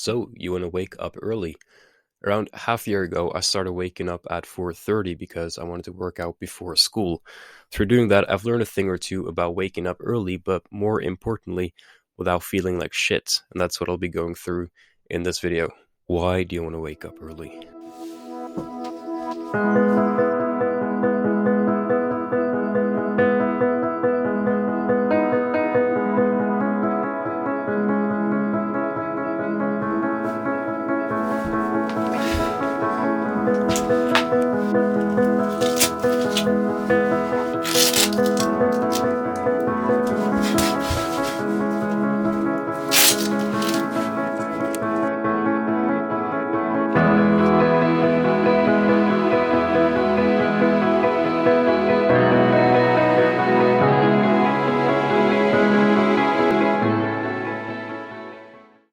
So, you want to wake up early. Around half a year ago, I started waking up at 4:30 because I wanted to work out before school. Through doing that, I've learned a thing or two about waking up early, but more importantly, without feeling like shit. And that's what I'll be going through in this video. Why do you want to wake up early?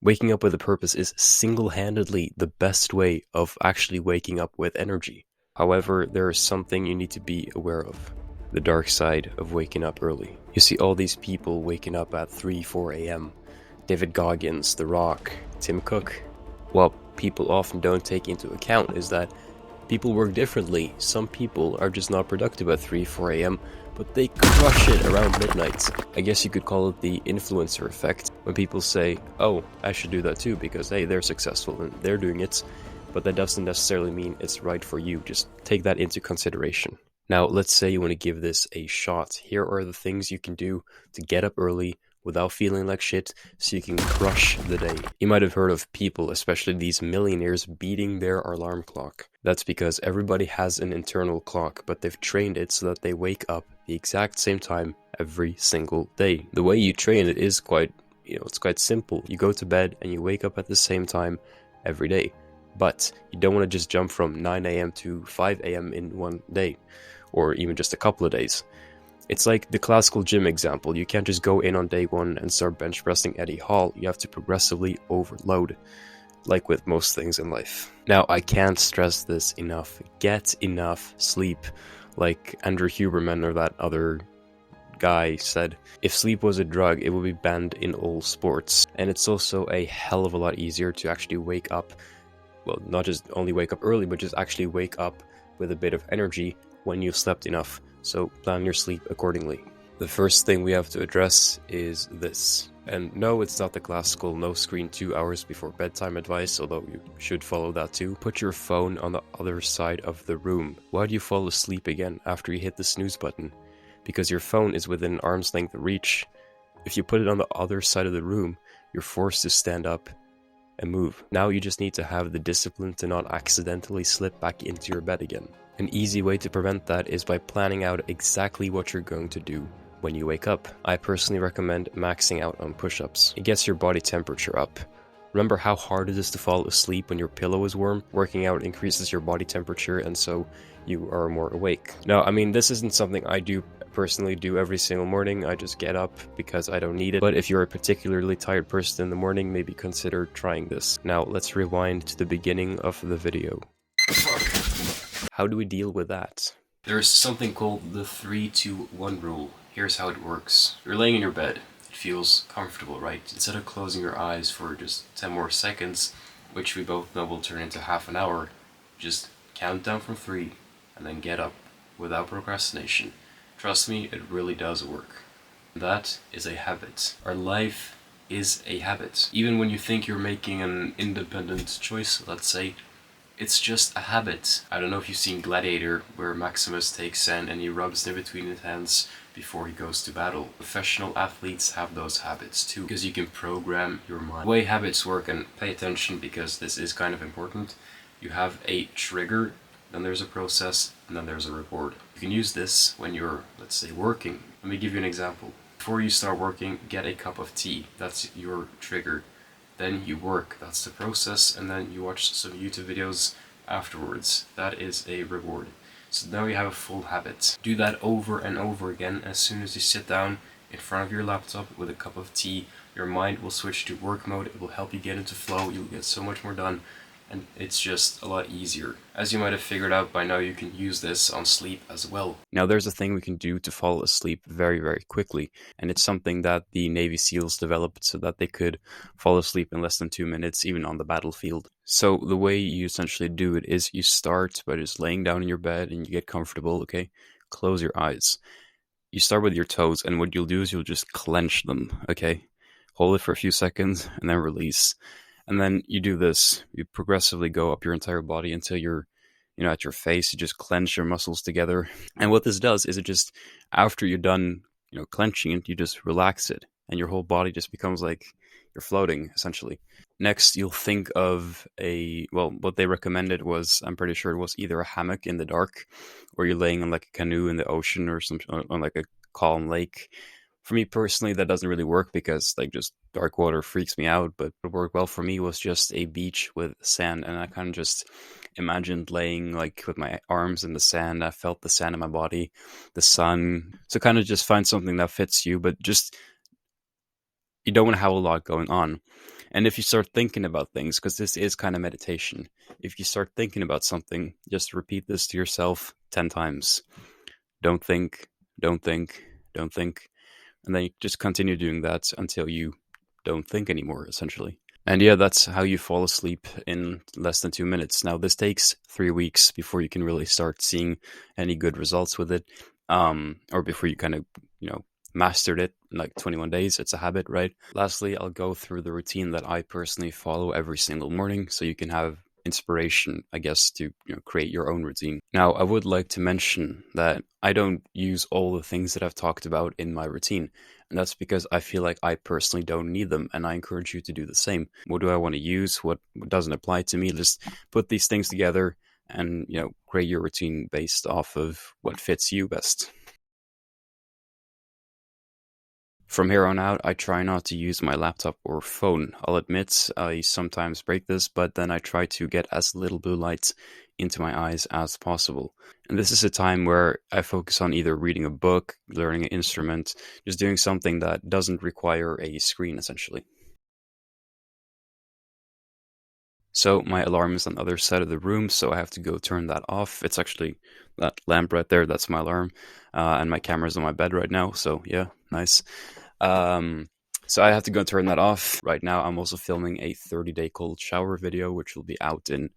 Waking up with a purpose is single-handedly the best way of actually waking up with energy. However, there is something you need to be aware of. The dark side of waking up early. You see all these people waking up at 3-4 a.m. David Goggins, The Rock, Tim Cook. What people often don't take into account is that people work differently. Some people are just not productive at 3-4 a.m. but they crush it around midnight. I guess you could call it the influencer effect, when people say, oh, I should do that too because, hey, they're successful and they're doing it, but that doesn't necessarily mean it's right for you. Just take that into consideration. Now, let's say you want to give this a shot. Here are the things you can do to get up early without feeling like shit so you can crush the day. You might have heard of people, especially these millionaires, beating their alarm clock. That's because everybody has an internal clock, but they've trained it so that they wake up the exact same time every single day. The way you train it is it's quite simple. You go to bed and you wake up at the same time every day. But you don't want to just jump from 9 a.m. to 5 a.m. in one day, or even just a couple of days. It's like the classical gym example. You can't just go in on day one and start bench pressing Eddie Hall. You have to progressively overload, like with most things in life. Now, I can't stress this enough. Get enough sleep. Like Andrew Huberman or that other guy said, if sleep was a drug, it would be banned in all sports. And it's also a hell of a lot easier to actually wake up, well, not just only wake up early, but just actually wake up with a bit of energy when you've slept enough. So plan your sleep accordingly. The first thing we have to address is this. And no, it's not the classical no screen 2 hours before bedtime advice, although you should follow that too. Put your phone on the other side of the room. Why do you fall asleep again after you hit the snooze button? Because your phone is within arm's length reach. If you put it on the other side of the room, you're forced to stand up and move. Now you just need to have the discipline to not accidentally slip back into your bed again. An easy way to prevent that is by planning out exactly what you're going to do when you wake up. I personally recommend maxing out on push-ups. It gets your body temperature up. Remember how hard it is to fall asleep when your pillow is warm? Working out increases your body temperature and so you are more awake. Now, I mean, this isn't something I personally do every single morning. I just get up because I don't need it. But if you're a particularly tired person in the morning, maybe consider trying this. Now, let's rewind to the beginning of the video. How do we deal with that? There's something called the 3-2-1 rule. Here's how it works. You're laying in your bed. It feels comfortable, right? Instead of closing your eyes for just 10 more seconds, which we both know will turn into half an hour, just count down from 3 and then get up without procrastination. Trust me, it really does work. That is a habit. Our life is a habit. Even when you think you're making an independent choice, let's say, it's just a habit. I don't know if you've seen Gladiator, where Maximus takes sand and he rubs it between his hands before he goes to battle. Professional athletes have those habits too, because you can program your mind. The way habits work, and pay attention because this is kind of important, you have a trigger, then there's a process, and then there's a reward. You can use this when you're, let's say, working. Let me give you an example. Before you start working, get a cup of tea. That's your trigger. Then you work, that's the process, and then you watch some YouTube videos afterwards. That is a reward. So now you have a full habit. Do that over and over again. As soon as you sit down in front of your laptop with a cup of tea, your mind will switch to work mode. It will help you get into flow. You'll get so much more done. and it's just a lot easier. As you might have figured out by now, you can use this on sleep as well. Now, there's a thing we can do to fall asleep very, very quickly, and it's something that the Navy SEALs developed so that they could fall asleep in less than 2 minutes, even on the battlefield. So the way you essentially do it is you start by just laying down in your bed and you get comfortable, okay? Close your eyes. You start with your toes, and what you'll do is you'll just clench them, okay? Hold it for a few seconds and then release. And then you do this. You progressively go up your entire body until you're, at your face. You just clench your muscles together. And what this does is it just, after you're done, clenching it, you just relax it. And your whole body just becomes like you're floating, essentially. Next, you'll think of what they recommended was, I'm pretty sure it was either a hammock in the dark, or you're laying on like a canoe in the ocean or on like a calm lake. For me personally, that doesn't really work because like just dark water freaks me out. But what worked well for me was just a beach with sand, and I kind of just imagined laying like with my arms in the sand. I felt the sand in my body, the sun. So kind of just find something that fits you, but just you don't want to have a lot going on. And if you start thinking about things, because this is kind of meditation, if you start thinking about something, just repeat this to yourself 10 times. Don't think, don't think, don't think. And then you just continue doing that until you don't think anymore, essentially. And yeah, that's how you fall asleep in less than 2 minutes. Now, this takes 3 weeks before you can really start seeing any good results with it, or before you kind of, mastered it in like 21 days. It's a habit, right? Lastly, I'll go through the routine that I personally follow every single morning so you can have inspiration, I guess, to create your own routine. Now, I would like to mention that I don't use all the things that I've talked about in my routine, and that's because I feel like I personally don't need them, and I encourage you to do the same. What do I want to use? What doesn't apply to me? Just put these things together and create your routine based off of what fits you best. From here on out, I try not to use my laptop or phone. I'll admit I sometimes break this, but then I try to get as little blue light into my eyes as possible. And this is a time where I focus on either reading a book, learning an instrument, just doing something that doesn't require a screen, essentially. So my alarm is on the other side of the room, so I have to go turn that off. It's actually that lamp right there, that's my alarm. And my camera's on my bed right now, so yeah, nice. So I have to go turn that off. Right now, I'm also filming a 30-day cold shower video, which will be out in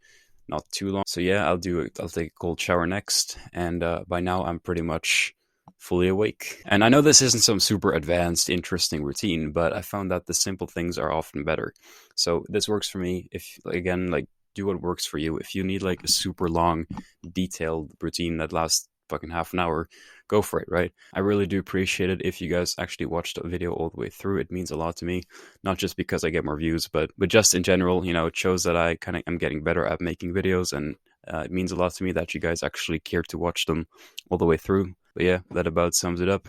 not too long. So yeah, I'll take a cold shower next. And by now, I'm pretty much fully awake. And I know this isn't some super advanced, interesting routine, but I found that the simple things are often better. So this works for me. If, again, like, do what works for you. If you need like a super long, detailed routine that lasts fucking half an hour, go for it, right? I really do appreciate it if you guys actually watched the video all the way through. It means a lot to me, not just because I get more views, but just in general. It shows that I kind of am getting better at making videos, and it means a lot to me that you guys actually care to watch them all the way through. But yeah, that about sums it up.